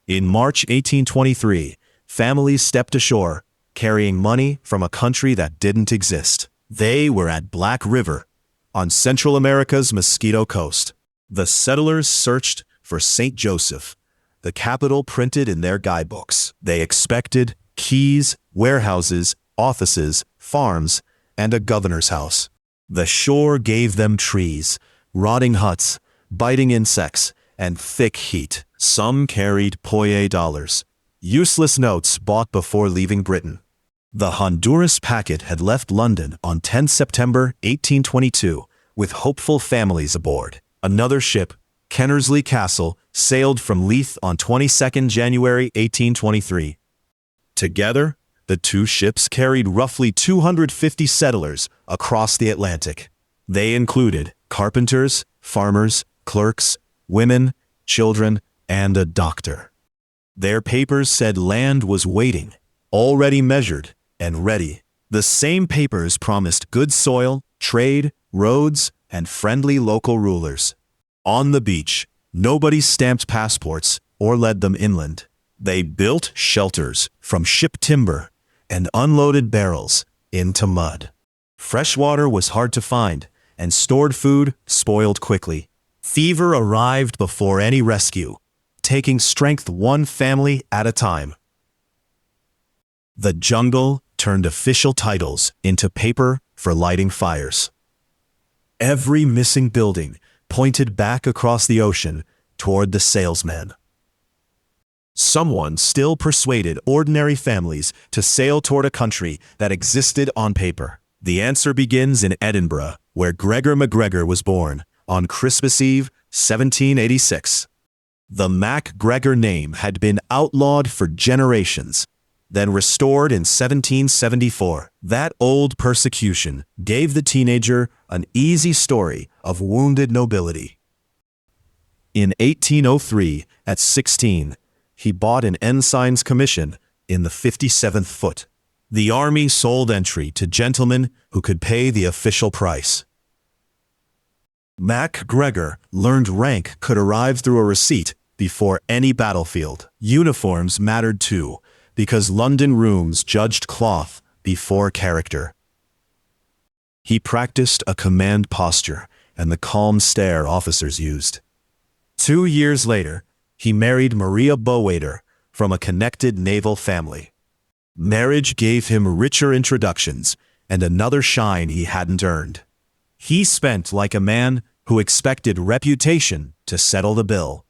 In March 1823, families stepped ashore, carrying money from a country that didn't exist. They were at Black River, on Central America's Mosquito Coast. The settlers searched for St. Joseph, the capital printed in their guidebooks. They expected keys, warehouses, offices, farms, and a governor's house. The shore gave them trees, rotting huts, biting insects, and thick heat. Some carried Poyais dollars, useless notes bought before leaving Britain. The Honduras packet had left London on 10 September 1822 with hopeful families aboard. Another ship, Kennersley Castle, sailed from Leith on 22 January 1823. Together, the two ships carried roughly 250 settlers across the Atlantic. They included carpenters, farmers, clerks, women, children, and a doctor. Their papers said land was waiting, already measured and ready. The same papers promised good soil, trade, roads, and friendly local rulers. On the beach, nobody stamped passports or led them inland. They built shelters from ship timber and unloaded barrels into mud. Fresh water was hard to find, and stored food spoiled quickly. Fever arrived before any rescue, taking strength one family at a time. The jungle turned official titles into paper for lighting fires. Every missing building pointed back across the ocean toward the salesman. Someone still persuaded ordinary families to sail toward a country that existed on paper. The answer begins in Edinburgh, where Gregor MacGregor was born on Christmas Eve, 1786. The MacGregor name had been outlawed for generations, then restored in 1774. That old persecution gave the teenager an easy story of wounded nobility. In 1803, at 16, he bought an ensign's commission in the 57th Foot. The army sold entry to gentlemen who could pay the official price. MacGregor learned rank could arrive through a receipt before any battlefield. Uniforms mattered too, because London rooms judged cloth before character. He practiced a command posture and the calm stare officers used. 2 years later, he married Maria Bowader from a connected naval family. Marriage gave him richer introductions and another shine he hadn't earned. He spent like a man who expected reputation to settle the bill.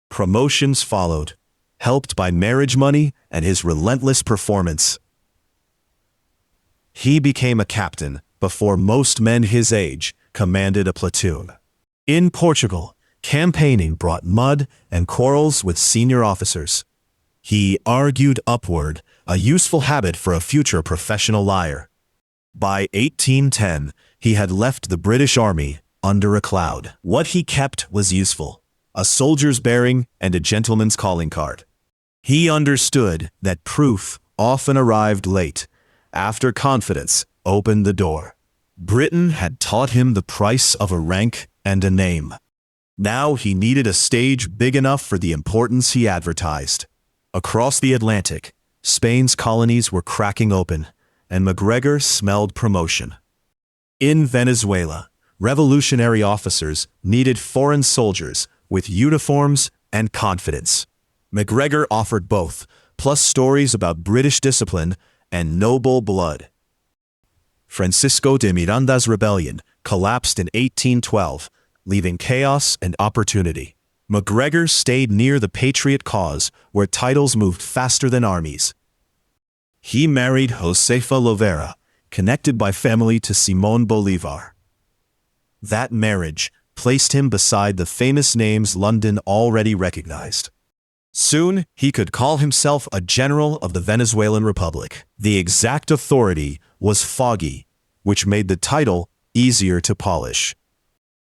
Promotions followed, helped by marriage money and his relentless performance. He became a captain before most men his age commanded a platoon. In Portugal, campaigning brought mud and quarrels with senior officers. He argued upward, a useful habit for a future professional liar. By 1810, he had left the British Army under a cloud. What he kept was useful: a soldier's bearing and a gentleman's calling card. He understood that proof often arrived late, after confidence opened the door. Britain had taught him the price of a rank and a name. Now he needed a stage big enough for the importance he advertised. Across the Atlantic, Spain's colonies were cracking open, and MacGregor smelled promotion. In Venezuela, revolutionary officers needed foreign soldiers with uniforms and confidence. MacGregor offered both, plus stories about British discipline and noble blood. Francisco de Miranda's rebellion collapsed in 1812, leaving chaos and opportunity. MacGregor stayed near the patriot cause, where titles moved faster than armies. He married Josefa Lovera, connected by family to Simón Bolívar. That marriage placed him beside the famous names London already recognized. Soon, he could call himself a general of the Venezuelan Republic. The exact authority was foggy, which made the title easier to polish.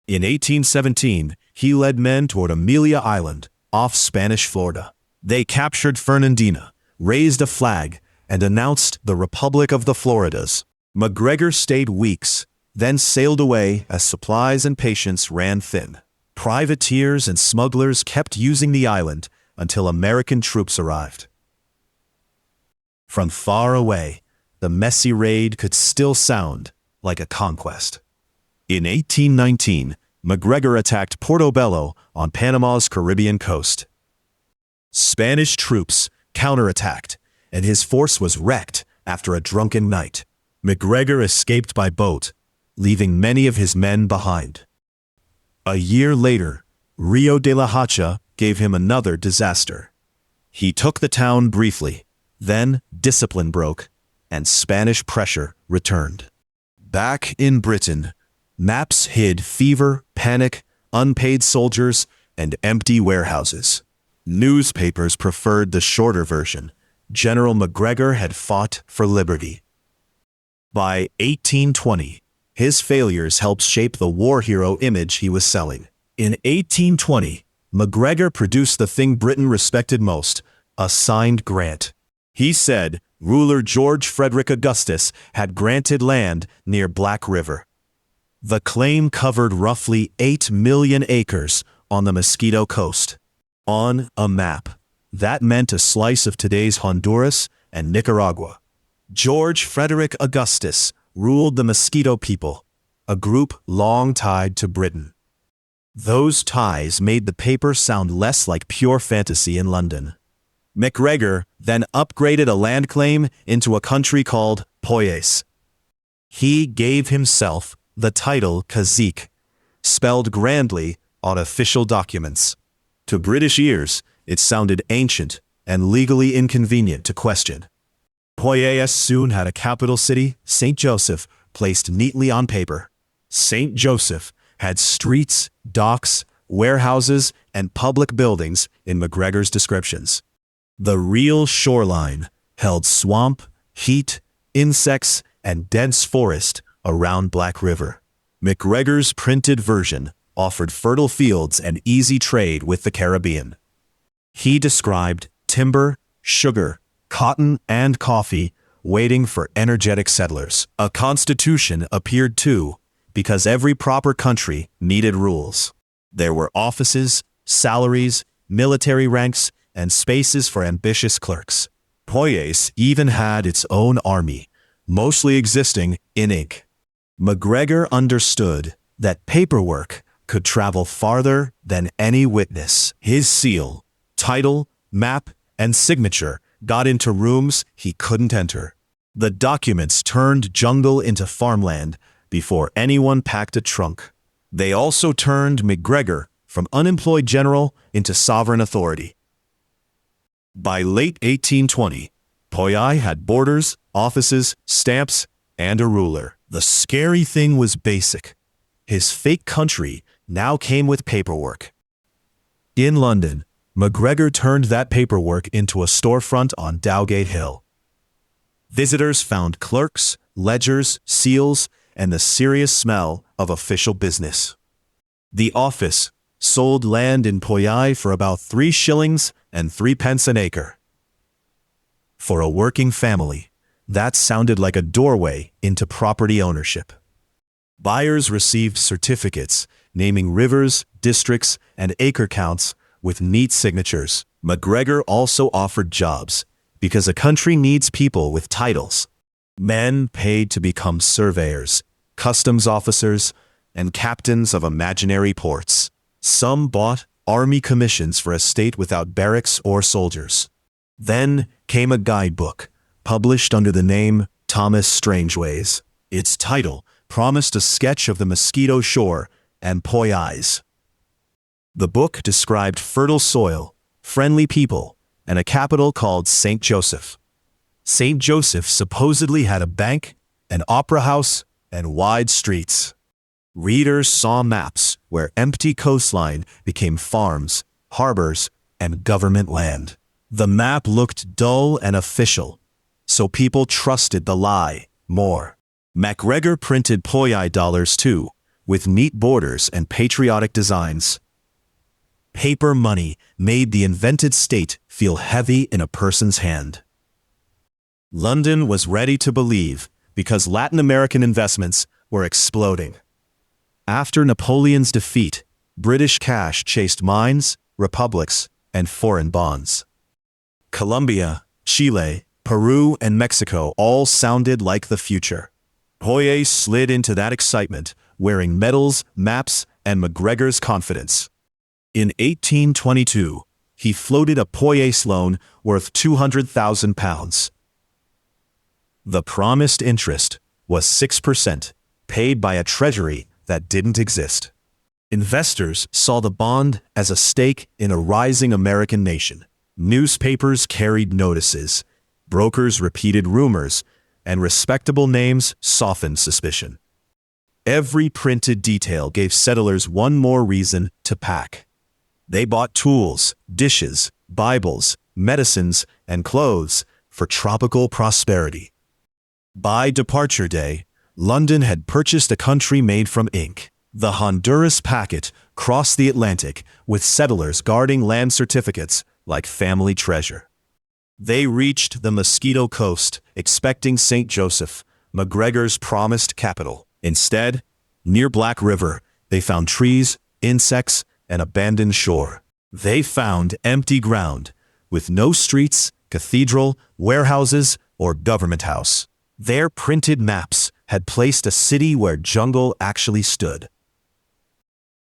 In 1817, he led men toward Amelia Island, off Spanish Florida. They captured Fernandina, raised a flag, and announced the Republic of the Floridas. MacGregor stayed weeks, then sailed away as supplies and patience ran thin. Privateers and smugglers kept using the island until American troops arrived. From far away, the messy raid could still sound like a conquest. In 1819, MacGregor attacked Portobello on Panama's Caribbean coast. Spanish troops counterattacked, and his force was wrecked after a drunken night. MacGregor escaped by boat, leaving many of his men behind. A year later, Rio de la Hacha gave him another disaster. He took the town briefly, then discipline broke, and Spanish pressure returned. Back in Britain, maps hid fever, panic, unpaid soldiers, and empty warehouses. Newspapers preferred the shorter version. General MacGregor had fought for liberty. By 1820, his failures helped shape the war hero image he was selling. In 1820, MacGregor produced the thing Britain respected most, a signed grant. He said ruler George Frederick Augustus had granted land near Black River. The claim covered roughly 8 million acres on the Mosquito Coast. On a map, that meant a slice of today's Honduras and Nicaragua. George Frederick Augustus ruled the Mosquito people, a group long tied to Britain. Those ties made the paper sound less like pure fantasy in London. MacGregor then upgraded a land claim into a country called Poyais. He gave himself the title Cazique, spelled grandly on official documents. To British ears, it sounded ancient and legally inconvenient to question. Poyais soon had a capital city, St. Joseph, placed neatly on paper. St. Joseph had streets, docks, warehouses, and public buildings in MacGregor's descriptions. The real shoreline held swamp, heat, insects, and dense forest around Black River. MacGregor's printed version offered fertile fields and easy trade with the Caribbean. He described timber, sugar, cotton, and coffee waiting for energetic settlers. A constitution appeared too, because every proper country needed rules. There were offices, salaries, military ranks, and spaces for ambitious clerks. Poyais even had its own army, mostly existing in ink. MacGregor understood that paperwork could travel farther than any witness. His seal, title, map, and signature got into rooms he couldn't enter. The documents turned jungle into farmland before anyone packed a trunk. They also turned MacGregor from unemployed general into sovereign authority. By late 1820, Poyais had borders, offices, stamps, and a ruler. The scary thing was basic. His fake country now came with paperwork. In London, MacGregor turned that paperwork into a storefront on Dowgate Hill. Visitors found clerks, ledgers, seals, and the serious smell of official business. The office sold land in Poyais for about 3 shillings and 3 pence an acre. For a working family, that sounded like a doorway into property ownership. Buyers received certificates naming rivers, districts, and acre counts with neat signatures. MacGregor also offered jobs, because a country needs people with titles. Men paid to become surveyors, customs officers, and captains of imaginary ports. Some bought army commissions for a state without barracks or soldiers. Then came a guidebook, published under the name Thomas Strangeways. Its title promised a sketch of the Mosquito Shore and Poyais. The book described fertile soil, friendly people, and a capital called St. Joseph. St. Joseph supposedly had a bank, an opera house, and wide streets. Readers saw maps where empty coastline became farms, harbors, and government land. The map looked dull and official, so people trusted the lie more. MacGregor printed Poyais dollars too, with neat borders and patriotic designs. Paper money made the invented state feel heavy in a person's hand. London was ready to believe because Latin American investments were exploding. After Napoleon's defeat, British cash chased mines, republics, and foreign bonds. Colombia, Chile, Peru, and Mexico all sounded like the future. Poyais slid into that excitement, wearing medals, maps, and MacGregor's confidence. In 1822, he floated a Poyais loan worth £200,000. The promised interest was 6%, paid by a treasury that didn't exist. Investors saw the bond as a stake in a rising American nation. Newspapers carried notices, brokers repeated rumors, and respectable names softened suspicion. Every printed detail gave settlers one more reason to pack. They bought tools, dishes, Bibles, medicines, and clothes for tropical prosperity. By departure day, London had purchased a country made from ink. The Honduras packet crossed the Atlantic with settlers guarding land certificates like family treasure. They reached the Mosquito Coast, expecting St. Joseph, MacGregor's promised capital. Instead, near Black River, they found trees, insects, and abandoned shore. They found empty ground, with no streets, cathedral, warehouses, or government house. Their printed maps had placed a city where jungle actually stood.